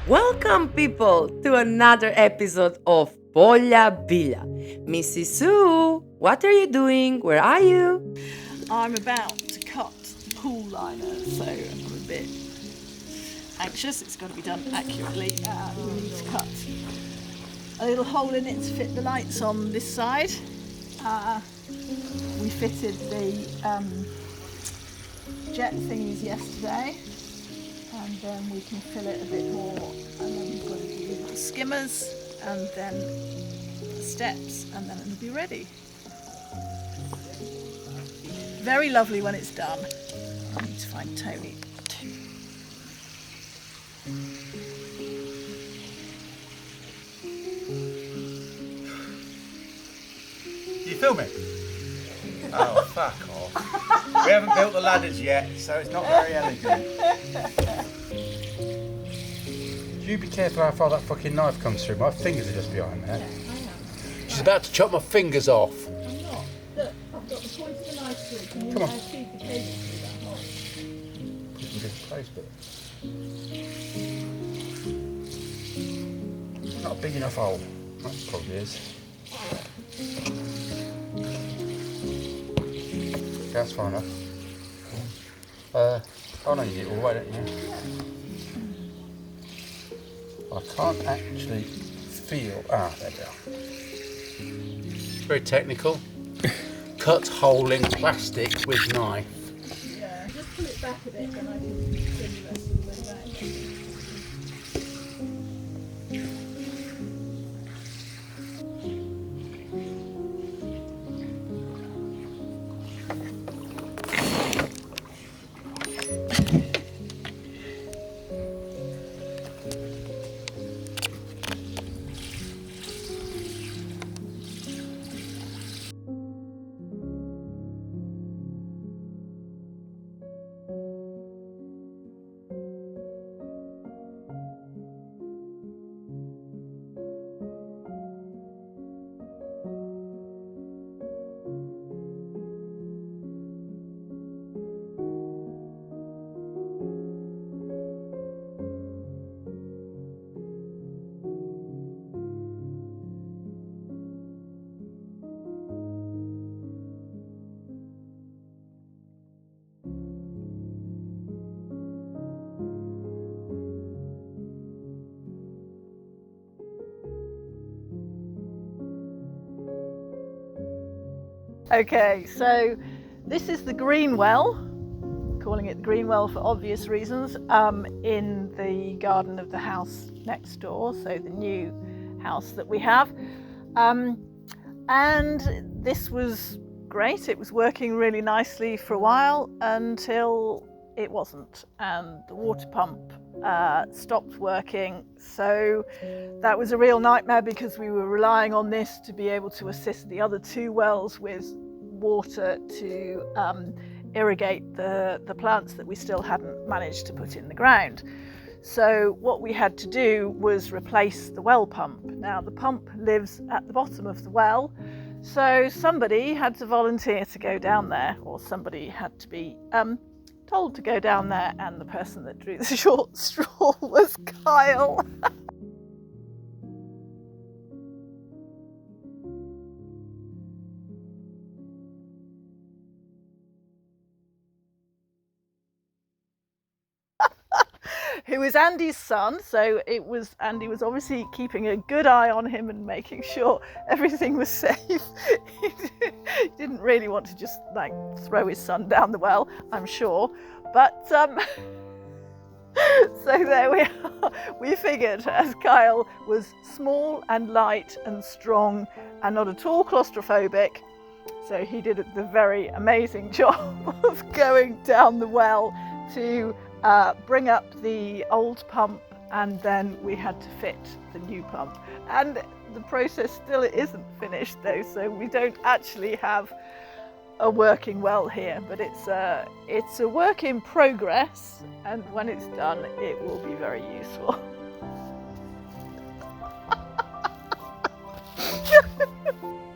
Welcome, people, to another episode of Polla Villa. Mrs. Sue, what are you doing? Where are you? I'm about to cut the pool liner, so I'm a bit anxious. It's got to be done accurately. We need to cut a little hole in it to fit the lights on this side. We fitted the jet thingies yesterday, and then we can fill it a bit more, and then we've got to do the skimmers and then the steps, and then it'll be ready. Very lovely when it's done. I need to find Tony. You filming? Oh, fuck off. We haven't built the ladders yet, so it's not very elegant. You be careful how far that fucking knife comes through. My fingers are just behind there. She's about to chop my fingers off. I'm not. Look, I've got the point of the knife through. Can you Come on. now feed the cable through that hole? Put it in a different place, but it's not a big enough hole. That probably is. That's fine enough. Oh no, you need it all the way, don't you? I can't actually feel. There we are. Very technical. Cut hole in plastic with knife. Yeah, just pull it back a bit, then I can do the rest of the way back. Okay, so this is the green well, calling it the green well for obvious reasons, in the garden of the house next door, so the new house that we have. And this was great. It was working really nicely for a while until it wasn't, and the water pump stopped working. So that was a real nightmare because we were relying on this to be able to assist the other two wells with water to irrigate the plants that we still hadn't managed to put in the ground. So what we had to do was replace the well pump. Now the pump lives at the bottom of the well, so somebody had to volunteer to go down there, or somebody had to be told to go down there, and the person that drew the short straw was Kyle. Who is Andy's son, so Andy was obviously keeping a good eye on him and making sure everything was safe. He didn't really want to just like throw his son down the well, I'm sure, but so there we are. We figured, as Kyle was small and light and strong and not at all claustrophobic, so he did the very amazing job of going down the well to bring up the old pump, and then we had to fit the new pump. And the process still isn't finished though, so we don't actually have a working well here, but it's a work in progress, and when it's done it will be very useful.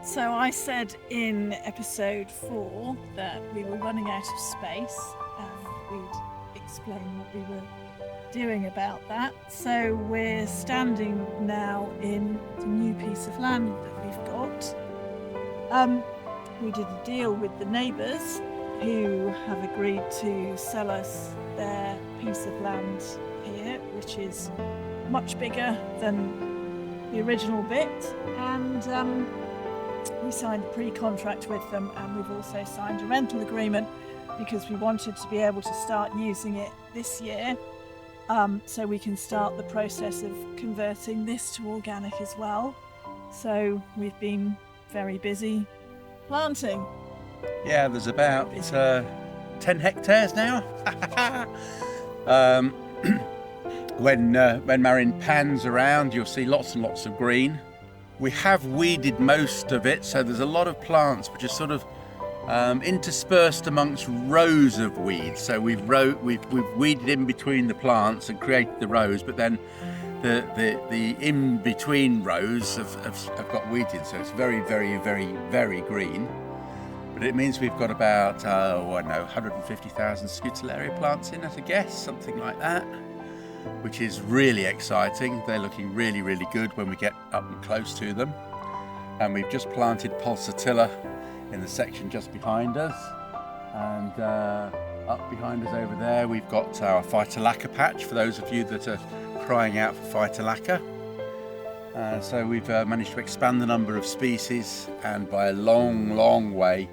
So I said in episode 4 that we were running out of space and we'd explain what we were doing about that. So we're standing now in the new piece of land that we've got. We did a deal with the neighbours who have agreed to sell us their piece of land here, which is much bigger than the original bit, and we signed a pre-contract with them, and we've also signed a rental agreement because we wanted to be able to start using it this year, so we can start the process of converting this to organic as well. So we've been very busy planting. Yeah, there's about 10 hectares now. When Marion pans around, you'll see lots and lots of green. We have weeded most of it, so there's a lot of plants which are sort of interspersed amongst rows of weeds. So we've weeded in between the plants and created the rows, but then the in between rows have got weeded, so it's very, very, very, very green. But it means we've got about 150,000 Scutellaria plants in, at a guess, something like that, which is really exciting. They're looking really, really good when we get up and close to them. And we've just planted Pulsatilla in the section just behind us, and up behind us over there we've got our Phytolacca patch, for those of you that are crying out for Phytolacca. So we've managed to expand the number of species, and by a long, long way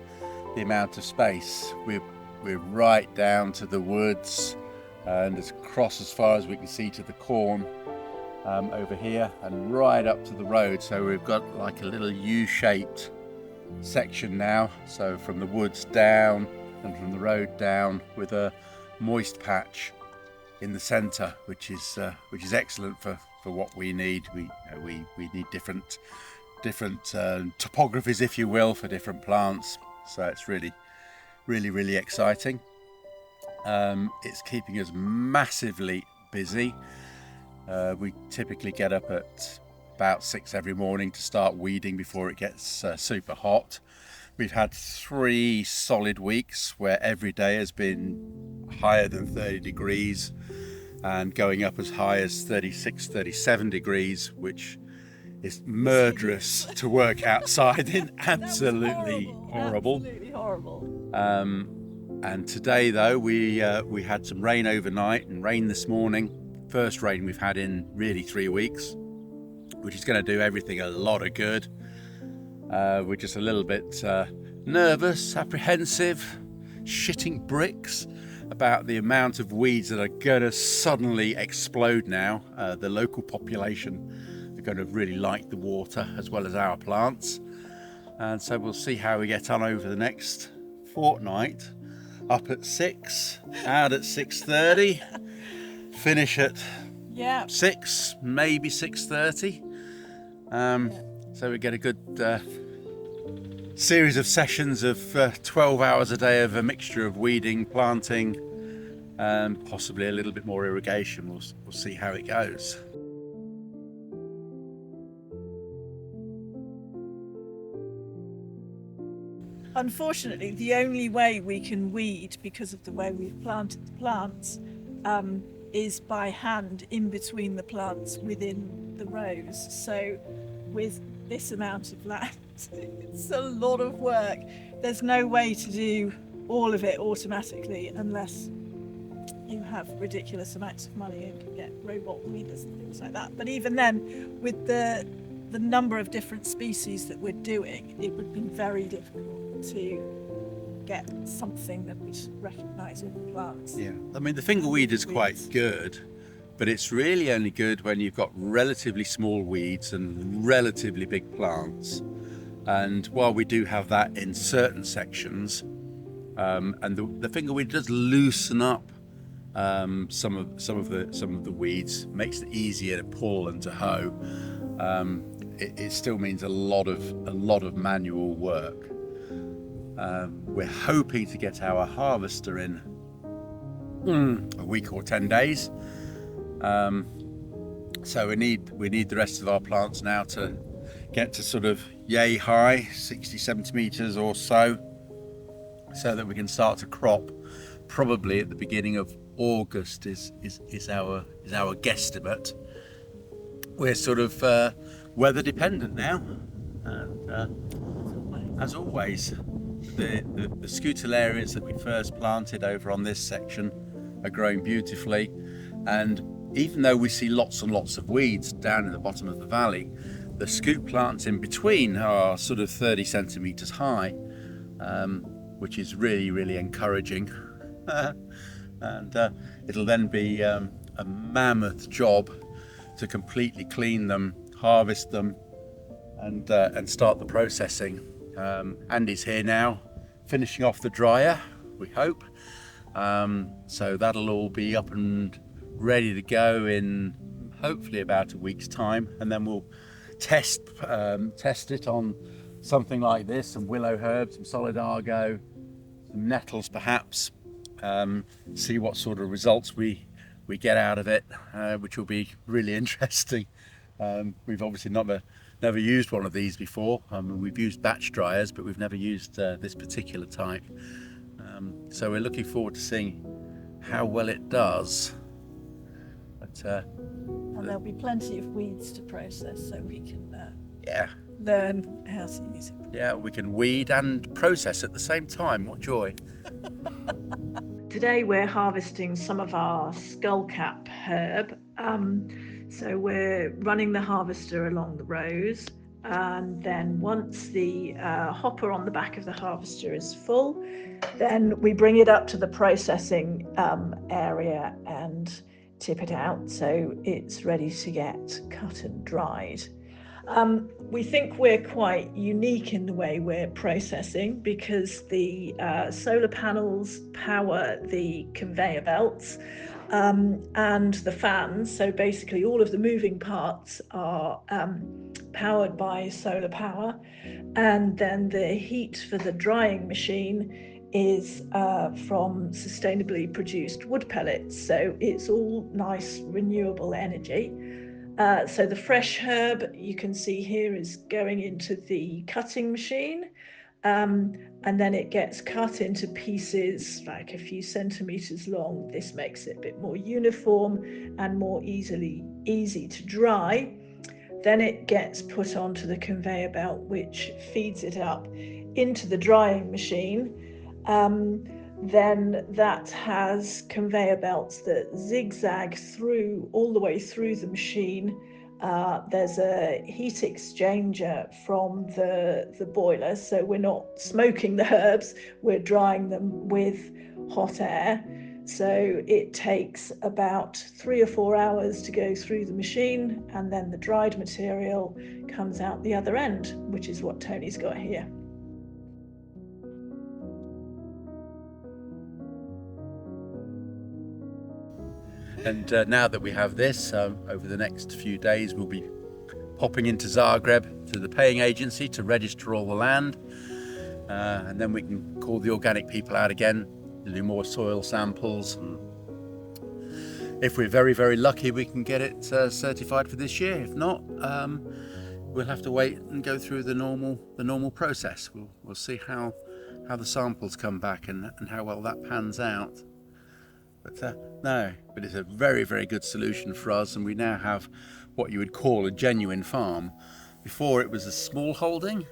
the amount of space. We're right down to the woods and across as far as we can see to the corn over here, and right up to the road. So we've got like a little U-shaped section now, so from the woods down and from the road down, with a moist patch in the centre, which is excellent for what we need. We need different topographies, if you will, for different plants. So it's really, really, really exciting. It's keeping us massively busy. We typically get up at about 6 every morning to start weeding before it gets super hot. We've had 3 solid weeks where every day has been higher than 30 degrees and going up as high as 36, 37 degrees, which is murderous to work outside in. Absolutely horrible. Absolutely horrible. And today, though, we had some rain overnight and rain this morning. First rain we've had in really 3 weeks, which is going to do everything a lot of good. We're just a little bit nervous, apprehensive, shitting bricks about the amount of weeds that are going to suddenly explode now. The local population are going to really like the water as well as our plants. And so we'll see how we get on over the next fortnight. Up at 6, out at 6:30, finish at 6, maybe 6:30. So we get a good series of sessions of 12 hours a day of a mixture of weeding, planting, and possibly a little bit more irrigation. We'll see how it goes. Unfortunately, the only way we can weed, because of the way we've planted the plants, is by hand in between the plants within the rows. So with this amount of land, it's a lot of work. There's no way to do all of it automatically unless you have ridiculous amounts of money and can get robot weeders and things like that. But even then, with the number of different species that we're doing, it would be very difficult to get something that would recognise all the plants. Yeah, I mean, the finger weed is quite good, but it's really only good when you've got relatively small weeds and relatively big plants. And while we do have that in certain sections, and the finger weed does loosen up some of the weeds, makes it easier to pull and to hoe. It still means a lot of manual work. We're hoping to get our harvester in a week or 10 days. So we need the rest of our plants now to get to sort of yay high, 60 centimeters or so that we can start to crop probably at the beginning of August is our guesstimate. We're sort of weather dependent now, and as always, the scutellarians that we first planted over on this section are growing beautifully, and even though we see lots and lots of weeds down in the bottom of the valley, the scoot plants in between are sort of 30 centimetres high, which is really, really encouraging. And it'll then be a mammoth job to completely clean them, harvest them, and start the processing. Andy's here now, finishing off the dryer, we hope. So that'll all be up and ready to go in hopefully about a week's time, and then we'll test it on something like this, some willow herb, some solidargo, some nettles perhaps, see what sort of results we get out of it, which will be really interesting. We've obviously never used one of these before. We've used batch dryers, but we've never used this particular type. So we're looking forward to seeing how well it does. But, and there'll be plenty of weeds to process, so we can yeah, learn how to use it. yeah, we can weed and process at the same time. What joy! Today we're harvesting some of our skullcap herb. So we're running the harvester along the rows, and then once the hopper on the back of the harvester is full, then we bring it up to the processing area and tip it out so it's ready to get cut and dried. We think we're quite unique in the way we're processing, because the solar panels power the conveyor belts and the fans. So basically all of the moving parts are powered by solar power, and then the heat for the drying machine is from sustainably produced wood pellets. So it's all nice renewable energy. So the fresh herb you can see here is going into the cutting machine, and then it gets cut into pieces like a few centimeters long. This makes it a bit more uniform and more easy to dry. Then it gets put onto the conveyor belt, which feeds it up into the drying machine. Then that has conveyor belts that zigzag through all the way through the machine. There's a heat exchanger from the boiler, so we're not smoking the herbs, we're drying them with hot air. So it takes about 3 or 4 hours to go through the machine, and then the dried material comes out the other end, which is what Tony's got here. And now that we have this, over the next few days we'll be popping into Zagreb to the paying agency to register all the land, and then we can call the organic people out again to do more soil samples, and if we're very, very lucky we can get it certified for this year. If not, we'll have to wait and go through the normal process. We'll see how the samples come back and how well that pans out. But it's a very, very good solution for us, and we now have what you would call a genuine farm. Before it was a small holding,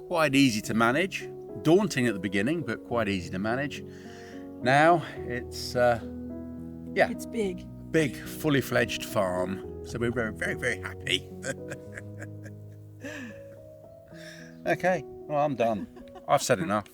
quite easy to manage, daunting at the beginning, but quite easy to manage. Now it's It's big, fully fledged farm. So we're very, very, very happy. Okay, well, I'm done. I've said enough.